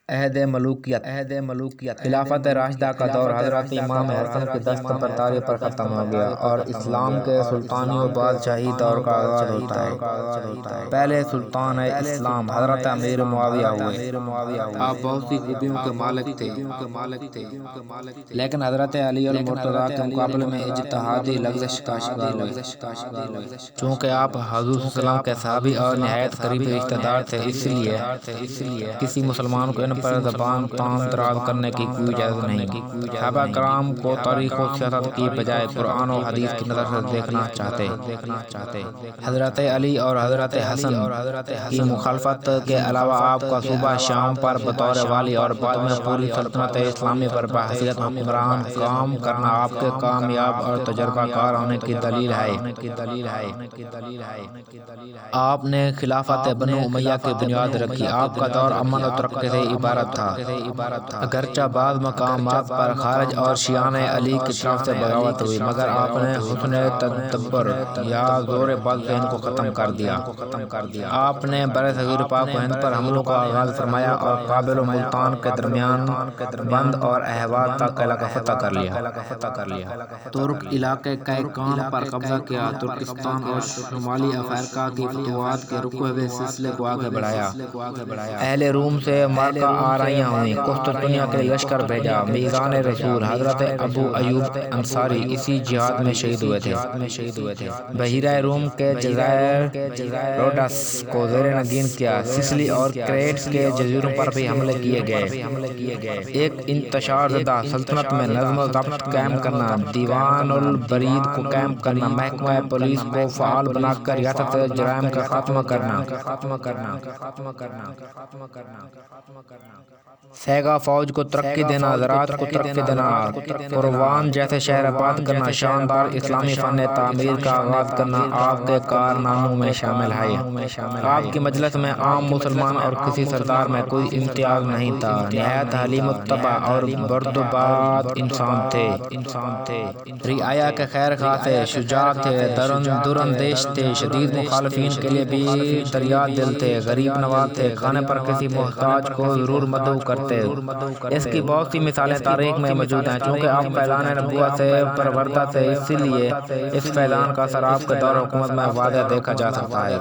عہد ملوکیت خلافت راشدہ کا دور حضرت امام حسن کی دستبرداری پر ختم ہو گیا اور اسلام کے سلطانی و بادشاہی دور کا آغاز ہوتا ہے۔ پہلے سلطان اسلام حضرت امیر معاویہ ہوئے۔ آپ بہت سی خوبیوں کے مالک تھے، لیکن حضرت علی المرتضیٰ کے مقابلے میں اجتہادی لغزش کا شکار ہوئے۔ چونکہ آپ حضور صلی اللہ علیہ وسلم کے صحابی اور نہایت قریبی رشتہ دار تھے، اس لیے کسی مسلمان کو ان پر زبان تان دراز کرنے کی کوئی اجازت نہیں۔ صحابہ کرام کو تاریخ و سیاست کی بجائے قرآن و حدیث کی نظر سے دیکھنا چاہتے۔ حضرت علی اور حضرت حسن کی مخالفت کے علاوہ آپ کا صوبہ شام پر بطور والی اور بعد میں پوری سلطنت اسلامی پر بحیثیت حکمران کام کرنا آپ کے کامیاب اور تجربہ کار ہونے کی دلیل ہے۔ آپ نے خلافت بنو امیہ کی بنیاد رکھی۔ آپ کا دور امن و ترقی سے عبارت تھا، اگرچہ بعض مقامات پر خارج اور شیعان علی کی طرف سے بغاوت ہوئی، مگر آپ نے حسن تدبر یا زور بازو سے ان کو ختم کر دیا۔ آپ نے برصغیر پاک و ہند پر حملوں کا آغاز فرمایا اور کابل و ملتان کے درمیان بند اور اہواز تک علاقہ فتح کر لیا۔ ترک علاقے کان پر قبضہ کیا، ترکستان اور شمالی افریقہ کی فتوحات کے رکے ہوئے سلسلے کو آگے بڑھایا۔ اہل روم سے مارکہ آرائی ہوئیں، قسطنطنیہ کے لیے لشکر بھیجا۔ میزان رسول حضرت ابو ایوب انصاری اسی جہاد میں شہید ہوئے تھے۔ بحیرہ روم کے جزائر روڈس کو زیر نگین کیا۔ سسلی اور کریٹس کے جزیروں پر بھی حملے کیے گئے۔ ایک انتشار زدہ سلطنت میں نظم و ضبط قائم کرنا، دیوان البرید کو قائم کرنا، محکمہ پولیس کو فعال بنا کر ریاست سے جرائم کا خاتمہ کرنا، سیگا فوج کو ترقی دینا، زراعت کو ترقی دینا، قروان جیسے شہر آباد کرنا، شاندار اسلامی فن تعمیر کا آغاز کرنا آپ کے کارناموں میں شامل ہے۔ آپ کی مجلس میں عام مسلمان اور کسی سردار میں کوئی امتیاز نہیں تھا، نہایت حلیم الطبع اور بردبار انسان تھے، رعایا کے خیر خواہ تھے، شجاع تھے، دراندیش تھے، شدید مخالفین کے لیے بھی دریا دل تھے، غریب نواز تھے، کھانے پر کسی محتاج کو ضرور مدعو کرتے۔ اس کی بہت سی مثالیں تاریخ میں موجود ہیں۔ چونکہ آپ فیضان نبوت سے پروردہ تھے، اسی لیے اس فیضان کا اثر آپ کے دور حکومت میں واضح دیکھا جا سکتا ہے۔